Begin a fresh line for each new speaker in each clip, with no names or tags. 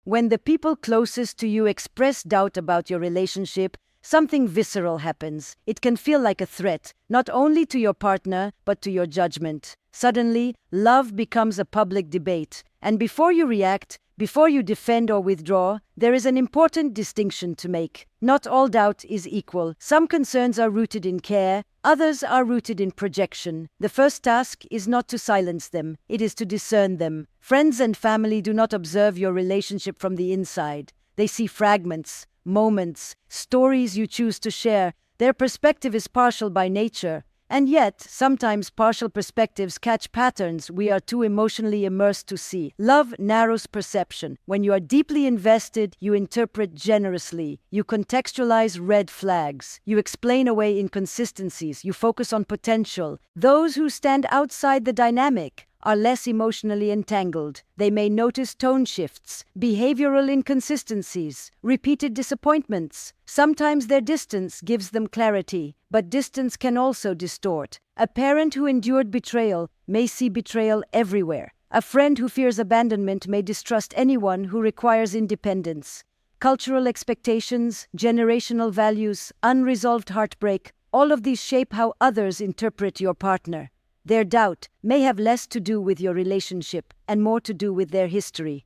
When the people closest to you express doubt about your relationship, something visceral happens. It can feel like a threat, not only to your partner, but to your judgment. Suddenly, love becomes a public debate. And before you react, before you defend or withdraw, there is an important distinction to make. Not all doubt is equal. Some concerns are rooted in care, others are rooted in projection. The first task is not to silence them, it is to discern them. Friends and family do not observe your relationship from the inside. They see fragments, moments, stories you choose to share. Their perspective is partial by nature. And yet, sometimes partial perspectives catch patterns we are too emotionally immersed to see. Love narrows perception. When you are deeply invested, you interpret generously. You contextualize red flags. You explain away inconsistencies. You focus on potential. Those who stand outside the dynamic are less emotionally entangled. They may notice tone shifts, behavioral inconsistencies, repeated disappointments. Sometimes their distance gives them clarity, but distance can also distort. A parent who endured betrayal may see betrayal everywhere. A friend who fears abandonment may distrust anyone who requires independence. Cultural expectations, generational values, unresolved heartbreak, all of these shape how others interpret your partner. Their doubt may have less to do with your relationship and more to do with their history.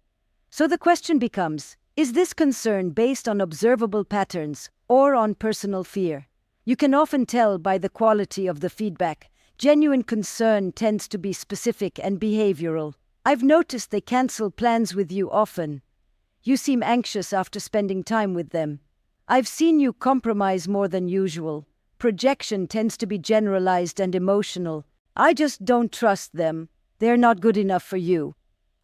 So the question becomes, is this concern based on observable patterns or on personal fear? You can often tell by the quality of the feedback. Genuine concern tends to be specific and behavioral. I've noticed they cancel plans with you often. You seem anxious after spending time with them. I've seen you compromise more than usual. Projection tends to be generalized and emotional. I just don't trust them. They're not good enough for you.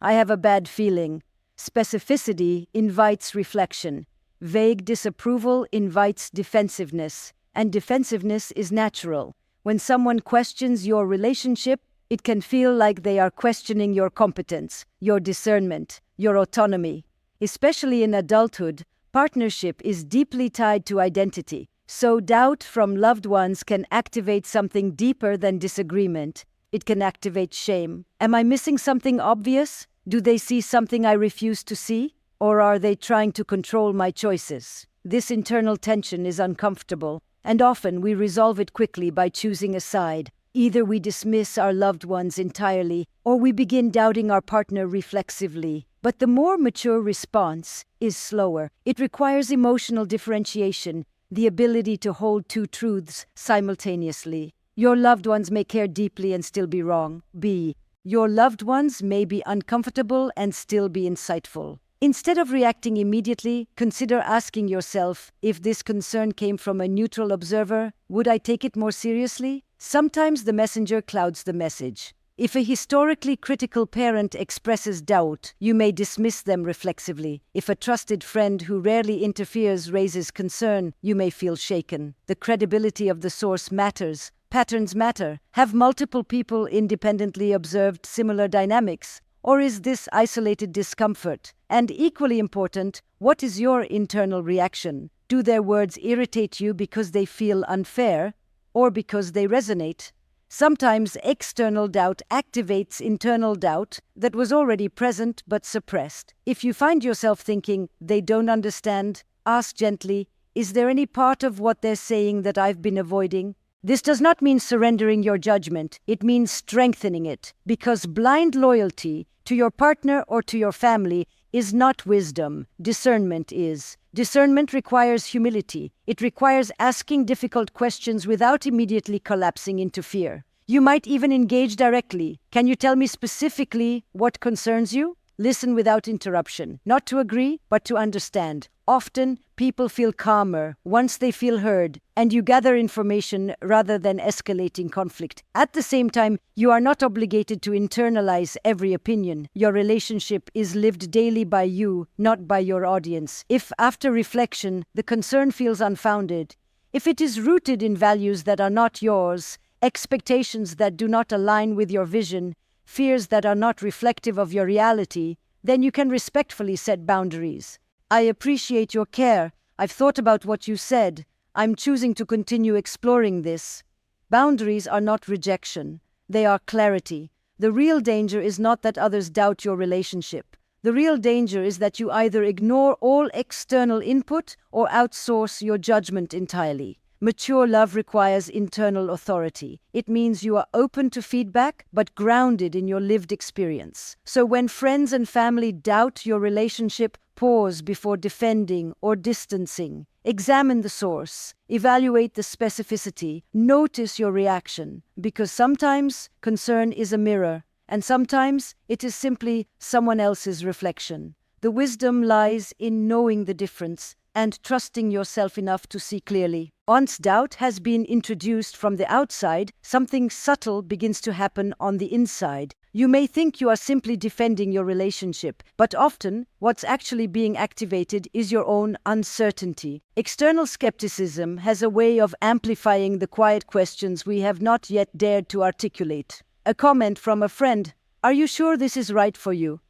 I have a bad feeling. Specificity invites reflection. Vague disapproval invites defensiveness. And defensiveness is natural. When someone questions your relationship, it can feel like they are questioning your competence, your discernment, your autonomy. Especially in adulthood, partnership is deeply tied to identity. So doubt from loved ones can activate something deeper than disagreement. It can activate shame. Am I missing something obvious? Do they see something I refuse to see? Or are they trying to control my choices? This internal tension is uncomfortable, and often we resolve it quickly by choosing a side. Either we dismiss our loved ones entirely, or we begin doubting our partner reflexively. But the more mature response is slower. It requires emotional differentiation, the ability to hold two truths simultaneously. Your loved ones may care deeply and still be wrong. B. Your loved ones may be uncomfortable and still be insightful. Instead of reacting immediately, consider asking yourself, if this concern came from a neutral observer, would I take it more seriously? Sometimes the messenger clouds the message. If a historically critical parent expresses doubt, you may dismiss them reflexively. If a trusted friend who rarely interferes raises concern, you may feel shaken. The credibility of the source matters. Patterns matter. Have multiple people independently observed similar dynamics? Or is this isolated discomfort? And equally important, what is your internal reaction? Do their words irritate you because they feel unfair, or because they resonate? Sometimes external doubt activates internal doubt that was already present but suppressed. If you find yourself thinking, they don't understand, ask gently, is there any part of what they're saying that I've been avoiding? This does not mean surrendering your judgment. It means strengthening it, because blind loyalty to your partner or to your family is not wisdom. Discernment is. Discernment requires humility. It requires asking difficult questions without immediately collapsing into fear. You might even engage directly. Can you tell me specifically what concerns you? Listen without interruption. Not to agree, but to understand. Often, people feel calmer once they feel heard, and you gather information rather than escalating conflict. At the same time, you are not obligated to internalize every opinion. Your relationship is lived daily by you, not by your audience. If, after reflection, the concern feels unfounded, if it is rooted in values that are not yours, expectations that do not align with your vision, fears that are not reflective of your reality, then you can respectfully set boundaries. I appreciate your care. I've thought about what you said. I'm choosing to continue exploring this. Boundaries are not rejection. They are clarity. The real danger is not that others doubt your relationship. The real danger is that you either ignore all external input or outsource your judgment entirely. Mature love requires internal authority. It means you are open to feedback, but grounded in your lived experience. So when friends and family doubt your relationship, pause before defending or distancing. Examine the source, evaluate the specificity, notice your reaction, because sometimes concern is a mirror, and sometimes it is simply someone else's reflection. The wisdom lies in knowing the difference and trusting yourself enough to see clearly. Once doubt has been introduced from the outside, something subtle begins to happen on the inside. You may think you are simply defending your relationship, but often what's actually being activated is your own uncertainty. External skepticism has a way of amplifying the quiet questions we have not yet dared to articulate. A comment from a friend, "Are you sure this is right for you?"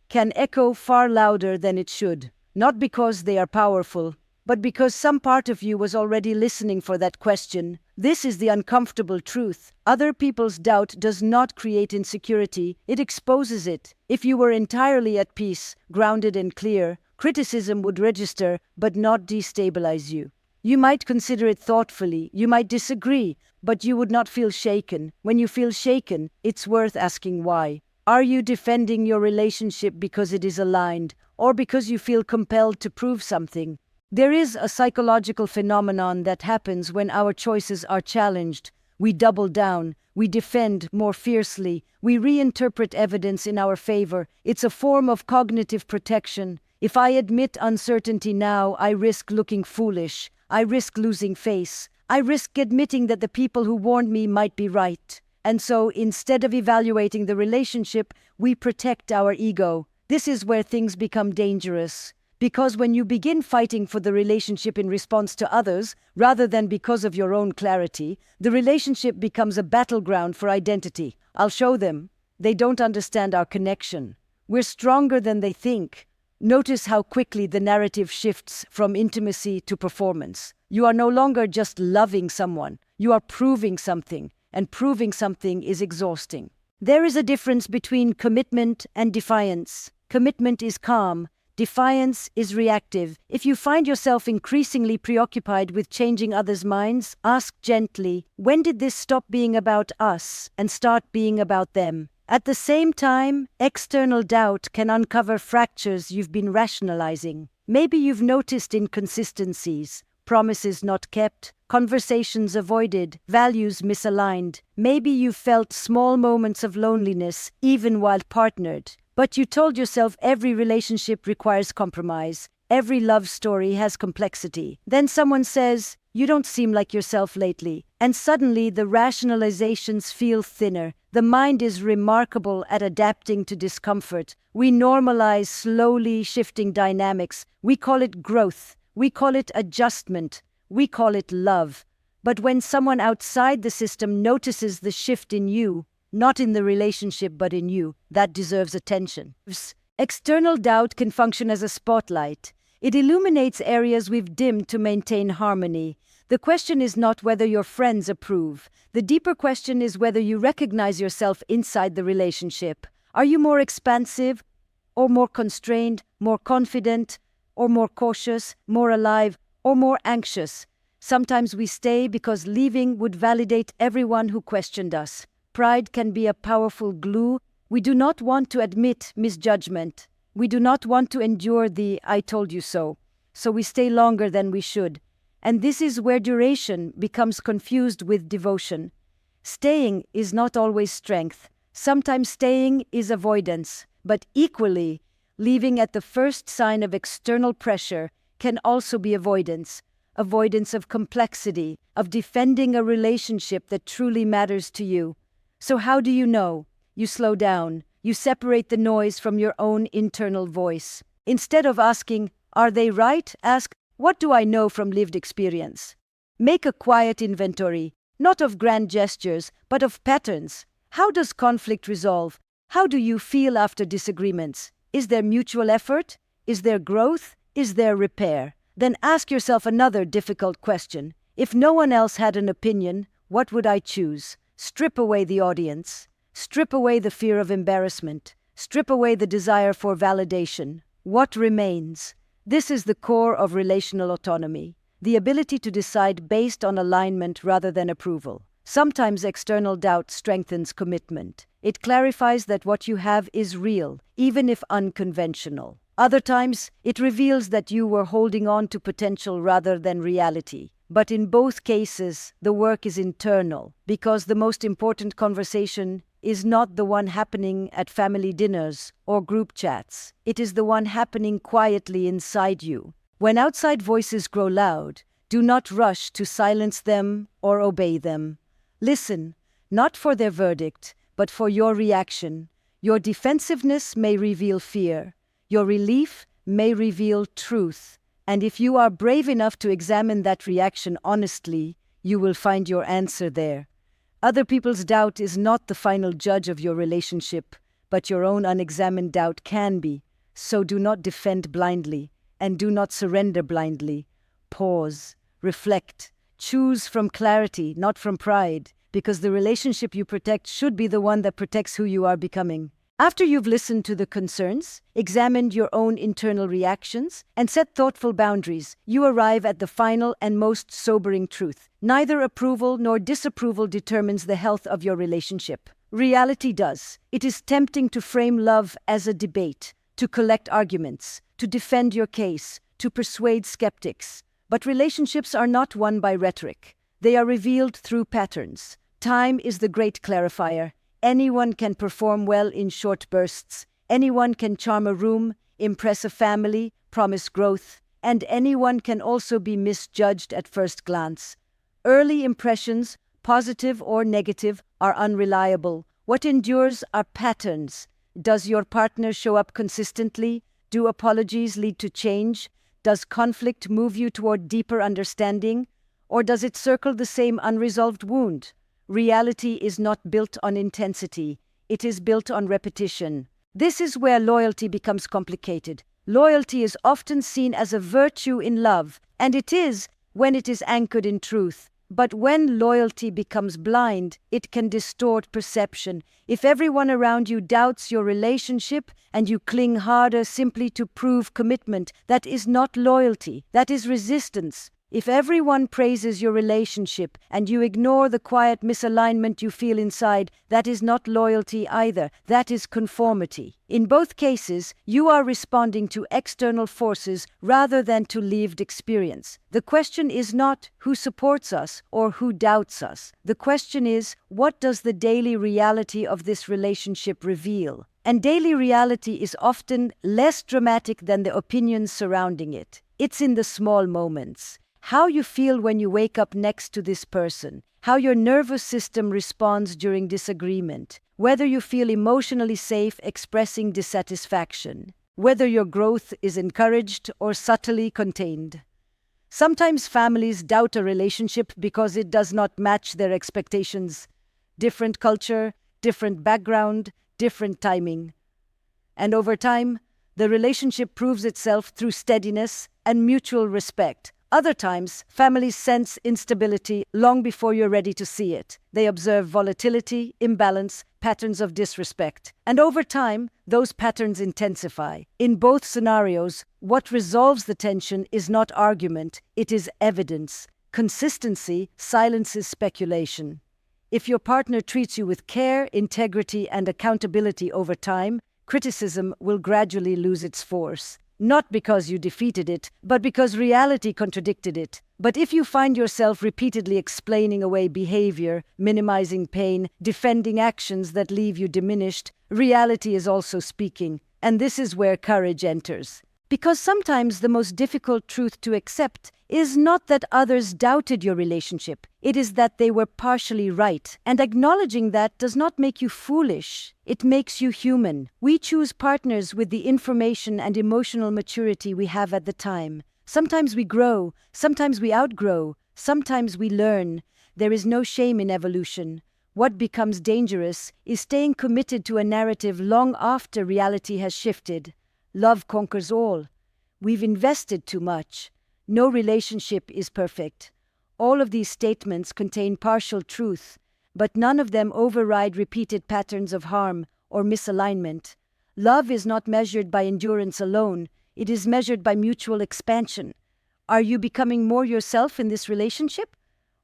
can echo far louder than it should. Not because they are powerful, but because some part of you was already listening for that question. This is the uncomfortable truth. Other people's doubt does not create insecurity, it exposes it. If you were entirely at peace, grounded and clear, criticism would register but not destabilize you. You might consider it thoughtfully, you might disagree, but you would not feel shaken. When you feel shaken, it's worth asking why. Are you defending your relationship because it is aligned, or because you feel compelled to prove something? There is a psychological phenomenon that happens when our choices are challenged. We double down, we defend more fiercely, we reinterpret evidence in our favor. It's a form of cognitive protection. If I admit uncertainty now, I risk looking foolish. I risk losing face. I risk admitting that the people who warned me might be right. And so, instead of evaluating the relationship, we protect our ego. This is where things become dangerous. Because when you begin fighting for the relationship in response to others, rather than because of your own clarity, the relationship becomes a battleground for identity. I'll show them. They don't understand our connection. We're stronger than they think. Notice how quickly the narrative shifts from intimacy to performance. You are no longer just loving someone. You are proving something. And proving something is exhausting. There is a difference between commitment and defiance. Commitment is calm. Defiance is reactive. If you find yourself increasingly preoccupied with changing others' minds, ask gently, when did this stop being about us and start being about them? At the same time, external doubt can uncover fractures you've been rationalizing. Maybe you've noticed inconsistencies, promises not kept, conversations avoided, values misaligned. Maybe you felt small moments of loneliness, even while partnered. But you told yourself every relationship requires compromise. Every love story has complexity. Then someone says, "You don't seem like yourself lately." And suddenly the rationalizations feel thinner. The mind is remarkable at adapting to discomfort. We normalize slowly shifting dynamics. We call it growth. We call it adjustment. We call it love. But when someone outside the system notices the shift in you, not in the relationship but in you, that deserves attention. External doubt can function as a spotlight. It illuminates areas we've dimmed to maintain harmony. The question is not whether your friends approve. The deeper question is whether you recognize yourself inside the relationship. Are you more expansive, or more constrained, more confident, or more cautious, more alive, or more anxious? Sometimes we stay because leaving would validate everyone who questioned us. Pride can be a powerful glue. We do not want to admit misjudgment. We do not want to endure the "I told you so." So we stay longer than we should. And this is where duration becomes confused with devotion. Staying is not always strength. Sometimes staying is avoidance. But equally, leaving at the first sign of external pressure can also be avoidance. Avoidance of complexity, of defending a relationship that truly matters to you. So how do you know? You slow down. You separate the noise from your own internal voice. Instead of asking, "Are they right?" ask, "What do I know from lived experience?" Make a quiet inventory, not of grand gestures, but of patterns. How does conflict resolve? How do you feel after disagreements? Is there mutual effort? Is there growth? Is there repair? Then ask yourself another difficult question. If no one else had an opinion, what would I choose? Strip away the audience. Strip away the fear of embarrassment. strip away the desire for validation. What remains? This is the core of relational autonomy, the ability to decide based on alignment rather than approval. Sometimes external doubt strengthens commitment. It clarifies that what you have is real, even if unconventional. Other times, it reveals that you were holding on to potential rather than reality. But in both cases, the work is internal, because the most important conversation is not the one happening at family dinners or group chats. It is the one happening quietly inside you. When outside voices grow loud, do not rush to silence them or obey them. Listen, not for their verdict, but for your reaction. Your defensiveness may reveal fear. Your relief may reveal truth. And if you are brave enough to examine that reaction honestly, you will find your answer there. Other people's doubt is not the final judge of your relationship, but your own unexamined doubt can be. So do not defend blindly, and do not surrender blindly. Pause, reflect, choose from clarity, not from pride, because the relationship you protect should be the one that protects who you are becoming. After you've listened to the concerns, examined your own internal reactions, and set thoughtful boundaries, you arrive at the final and most sobering truth. Neither approval nor disapproval determines the health of your relationship. Reality does. It is tempting to frame love as a debate, to collect arguments, to defend your case, to persuade skeptics. But relationships are not won by rhetoric. They are revealed through patterns. Time is the great clarifier. Anyone can perform well in short bursts. Anyone can charm a room, impress a family, promise growth, and anyone can also be misjudged at first glance. Early impressions, positive or negative, are unreliable. What endures are patterns. Does your partner show up consistently? Do apologies lead to change? Does conflict move you toward deeper understanding? Or does it circle the same unresolved wound? Reality is not built on intensity. It is built on repetition. This is where loyalty becomes complicated. Loyalty is often seen as a virtue in love, and it is when it is anchored in truth. But when loyalty becomes blind, it can distort perception. If everyone around you doubts your relationship and you cling harder simply to prove commitment, that is not loyalty, that is resistance. If everyone praises your relationship and you ignore the quiet misalignment you feel inside, that is not loyalty either, that is conformity. In both cases, you are responding to external forces rather than to lived experience. The question is not who supports us or who doubts us. The question is, what does the daily reality of this relationship reveal? And daily reality is often less dramatic than the opinions surrounding it. It's in the small moments. How you feel when you wake up next to this person, how your nervous system responds during disagreement, whether you feel emotionally safe expressing dissatisfaction, whether your growth is encouraged or subtly contained. Sometimes families doubt a relationship because it does not match their expectations. Different culture, different background, different timing. And over time, the relationship proves itself through steadiness and mutual respect. Other times, families sense instability long before you're ready to see it. They observe volatility, imbalance, patterns of disrespect. And over time, those patterns intensify. In both scenarios, what resolves the tension is not argument, it is evidence. Consistency silences speculation. If your partner treats you with care, integrity, and accountability over time, criticism will gradually lose its force. Not because you defeated it, but because reality contradicted it. But if you find yourself repeatedly explaining away behavior, minimizing pain, defending actions that leave you diminished, reality is also speaking. And this is where courage enters. Because sometimes the most difficult truth to accept is not that others doubted your relationship. It is that they were partially right. And acknowledging that does not make you foolish. It makes you human. We choose partners with the information and emotional maturity we have at the time. Sometimes we grow, sometimes we outgrow, sometimes we learn. There is no shame in evolution. What becomes dangerous is staying committed to a narrative long after reality has shifted. Love conquers all. We've invested too much. No relationship is perfect. All of these statements contain partial truth, but none of them override repeated patterns of harm or misalignment. Love is not measured by endurance alone, it is measured by mutual expansion. Are you becoming more yourself in this relationship?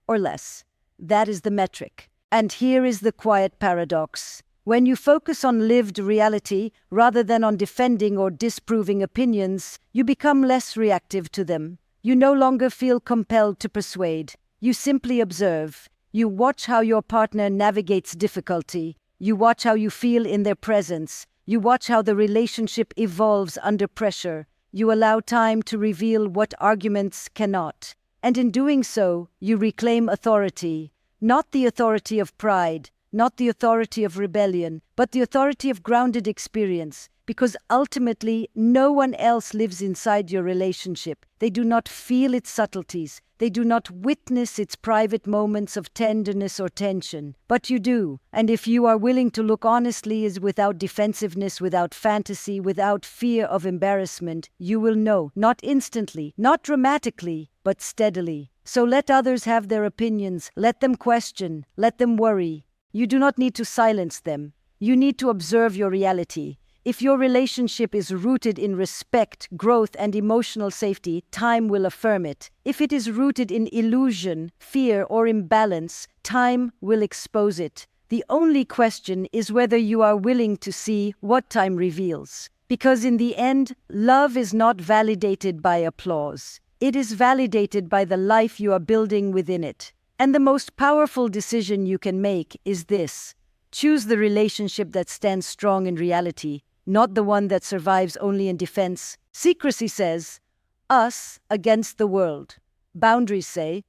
Or less? That is the metric. And here is the quiet paradox. When you focus on lived reality rather than on defending or disproving opinions, you become less reactive to them. You no longer feel compelled to persuade. You simply observe. You watch how your partner navigates difficulty. You watch how you feel in their presence. You watch how the relationship evolves under pressure. You allow time to reveal what arguments cannot. And in doing so, you reclaim authority. Not the authority of pride, not the authority of rebellion, but the authority of grounded experience. Because ultimately, no one else lives inside your relationship. They do not feel its subtleties. They do not witness its private moments of tenderness or tension. But you do. And if you are willing to look honestly, is without defensiveness, without fantasy, without fear of embarrassment, you will know. Not instantly, not dramatically, but steadily. So let others have their opinions. Let them question. Let them worry. You do not need to silence them. You need to observe your reality. If your relationship is rooted in respect, growth, and emotional safety, time will affirm it. If it is rooted in illusion, fear, or imbalance, time will expose it. The only question is whether you are willing to see what time reveals. Because in the end, love is not validated by applause. It is validated by the life you are building within it. And the most powerful decision you can make is this. Choose the relationship that stands strong in reality, not the one that survives only in defense. Secrecy says, us against the world. Boundaries say,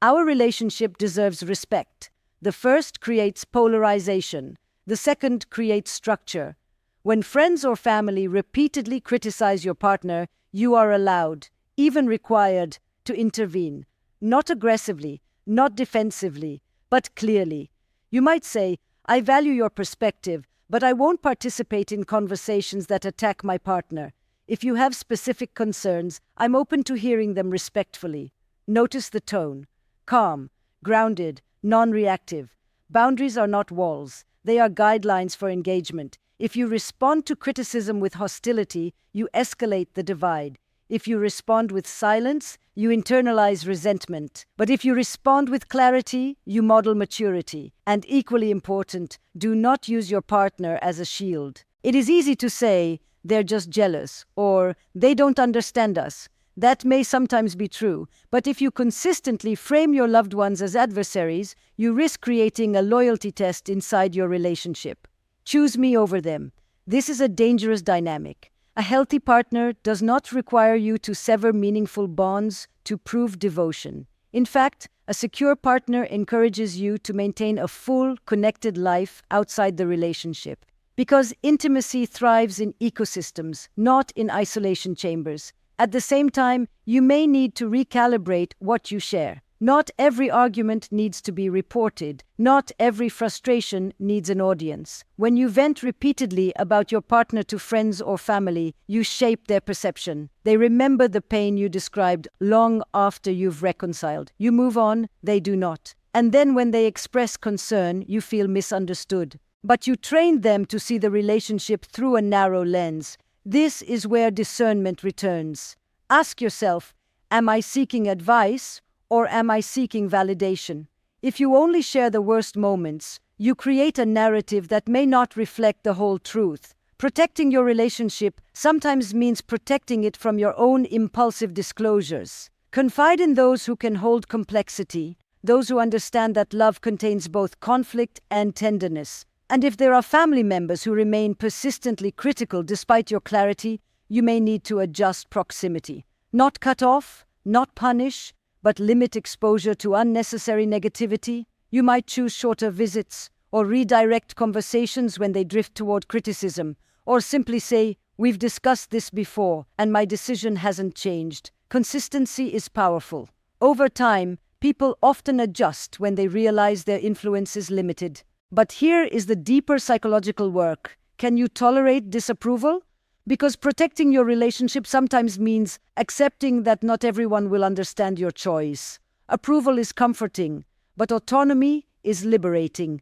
our relationship deserves respect. The first creates polarization. The second creates structure. When friends or family repeatedly criticize your partner, you are allowed, even required, to intervene. Not aggressively, not defensively, but clearly. You might say, I value your perspective, but I won't participate in conversations that attack my partner. If you have specific concerns, I'm open to hearing them respectfully. Notice the tone. Calm, grounded, non-reactive. Boundaries are not walls. They are guidelines for engagement. If you respond to criticism with hostility, you escalate the divide. If you respond with silence, you internalize resentment. But if you respond with clarity, you model maturity. And equally important, do not use your partner as a shield. It is easy to say, they're just jealous, or they don't understand us. That may sometimes be true, but if you consistently frame your loved ones as adversaries, you risk creating a loyalty test inside your relationship. Choose me over them. This is a dangerous dynamic. A healthy partner does not require you to sever meaningful bonds to prove devotion. In fact, a secure partner encourages you to maintain a full, connected life outside the relationship. Because intimacy thrives in ecosystems, not in isolation chambers. At the same time, you may need to recalibrate what you share. Not every argument needs to be reported. Not every frustration needs an audience. When you vent repeatedly about your partner to friends or family, you shape their perception. They remember the pain you described long after you've reconciled. You move on, they do not. And then when they express concern, you feel misunderstood. But you trained them to see the relationship through a narrow lens. This is where discernment returns. Ask yourself, am I seeking advice? Or am I seeking validation? If you only share the worst moments, you create a narrative that may not reflect the whole truth. Protecting your relationship sometimes means protecting it from your own impulsive disclosures. Confide in those who can hold complexity, those who understand that love contains both conflict and tenderness. And if there are family members who remain persistently critical despite your clarity, you may need to adjust proximity. Not cut off, not punish, but limit exposure to unnecessary negativity. You might choose shorter visits, or redirect conversations when they drift toward criticism, or simply say, we've discussed this before, and my decision hasn't changed. Consistency is powerful. Over time, people often adjust when they realize their influence is limited. But here is the deeper psychological work. Can you tolerate disapproval? Because protecting your relationship sometimes means accepting that not everyone will understand your choice. Approval is comforting, but autonomy is liberating.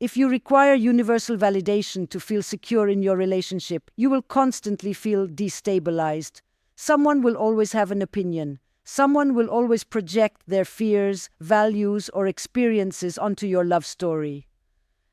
If you require universal validation to feel secure in your relationship, you will constantly feel destabilized. Someone will always have an opinion. Someone will always project their fears, values, or experiences onto your love story.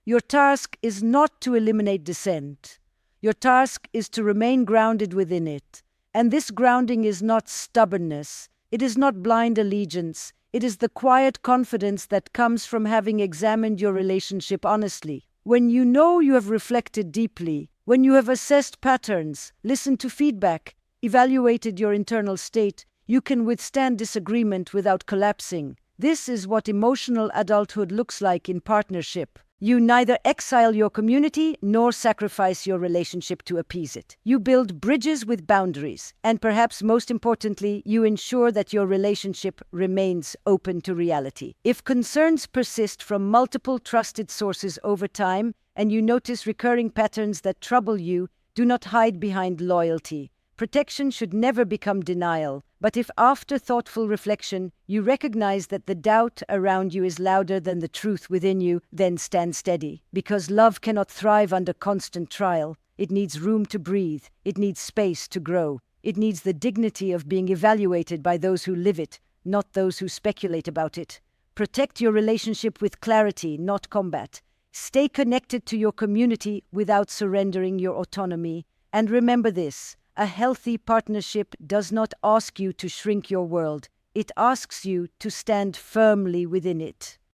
Your task is not to eliminate dissent. Your task is to remain grounded within it. And this grounding is not stubbornness. It is not blind allegiance. It is the quiet confidence that comes from having examined your relationship honestly. When you know you have reflected deeply, when you have assessed patterns, listened to feedback, evaluated your internal state, you can withstand disagreement without collapsing. This is what emotional adulthood looks like in partnership. You neither exile your community nor sacrifice your relationship to appease it. You build bridges with boundaries, and perhaps most importantly, you ensure that your relationship remains open to reality. If concerns persist from multiple trusted sources over time, and you notice recurring patterns that trouble you, do not hide behind loyalty. Protection should never become denial, but if after thoughtful reflection you recognize that the doubt around you is louder than the truth within you, then stand steady. Because love cannot thrive under constant trial. It needs room to breathe. It needs space to grow. It needs the dignity of being evaluated by those who live it, not those who speculate about it. Protect your relationship with clarity, not combat. Stay connected to your community without surrendering your autonomy. And remember this. A healthy partnership does not ask you to shrink your world. It asks you to stand firmly within it.